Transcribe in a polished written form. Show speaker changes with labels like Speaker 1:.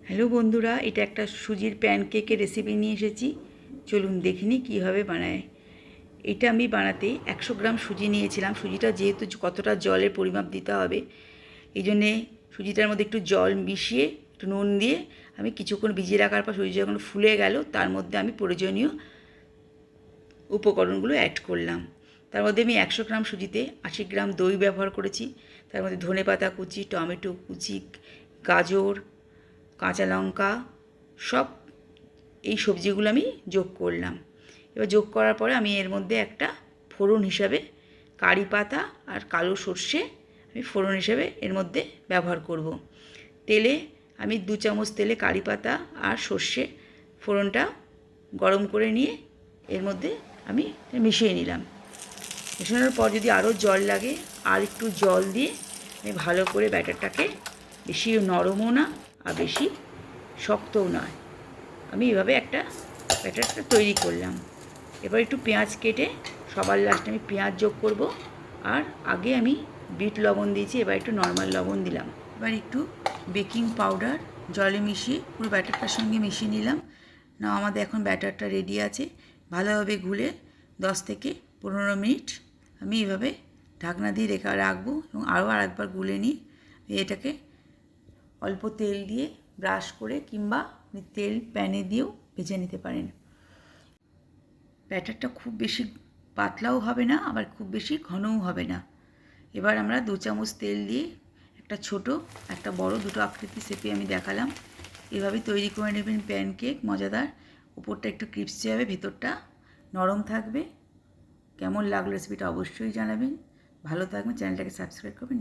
Speaker 1: Hello বন্ধুরা, এটা একটা সুজির প্যানকেকের রেসিপি নিয়ে এসেছি। চলুন দেখে নিই কীভাবে বানায়। এটা আমি বানাতে 100 গ্রাম সুজি নিয়েছিলাম। সুজিটা যেহেতু কতটা জলের পরিমাপ দিতে হবে, এই জন্যে সুজিটার মধ্যে একটু জল মিশিয়ে একটু নুন দিয়ে আমি কিছুক্ষণ ভিজিয়ে রাখার পর সুজি যখন ফুলে গেল, তার মধ্যে আমি প্রয়োজনীয় উপকরণগুলো অ্যাড করলাম। তার মধ্যে আমি 100 গ্রাম সুজিতে 80 গ্রাম দই ব্যবহার করেছি। তার মধ্যে ধনেপাতা কুচি, টমেটো কুচি, গাজর, কাঁচা লঙ্কা, সব এই সবজিগুলো আমি যোগ করলাম। এবার যোগ করার পরে আমি এর মধ্যে একটা ফোড়ন হিসাবে কারি পাতা আর কালো সর্ষে আমি ফোড়ন হিসাবে এর মধ্যে ব্যবহার করব। তেলে আমি 2 চামচ তেলে কারি পাতা আর সর্ষে ফোড়নটা গরম করে নিয়ে এর মধ্যে আমি মিশিয়ে নিলাম। মেশানোর পর যদি আরও জল লাগে আর একটু জল দিয়ে আমি ভালো করে ব্যাটারটাকে, বেশি নরমও না আর বেশি শক্তও নয়, আমি এভাবে একটা ব্যাটারটা তৈরি করলাম। এবার একটু পেঁয়াজ কেটে সবার লাস্টে আমি পেঁয়াজ যোগ করব। আর আগে আমি বিট লবণ দিয়েছি, এবার একটু নর্মাল লবণ দিলাম। এবার একটু বেকিং পাউডার জলে মিশিয়ে পুরো ব্যাটারটার সঙ্গে মিশিয়ে নিলাম। না, আমাদের এখন ব্যাটারটা রেডি আছে। ভালোভাবে গুলে 10 থেকে 15 মিনিট আমি এভাবে ঢাকনা দিয়ে রাখবো এবং আরও আরেকবার গুলে নিই। এটাকে অল্প তেল দিয়ে ব্রাশ করে কিংবা তেল প্যানে দিয়েও ভেজে নিতে পারেন। ব্যাটারটা খুব বেশি পাতলাও হবে না, আবার খুব বেশি ঘনও হবে না। এবার আমরা 2 চামচ তেল দিয়ে একটা ছোট একটা বড়, দুটো আকৃতি শেপে আমি দেখালাম। এভাবে তৈরি করে নেবেন প্যানকেক, মজাদার। উপরটা একটু ক্রিপসি হবে, ভেতরটা নরম থাকবে। কেমন লাগলো রেসিপিটা অবশ্যই জানাবেন। ভালো থাকবেন, চ্যানেলটাকে সাবস্ক্রাইব করবেন।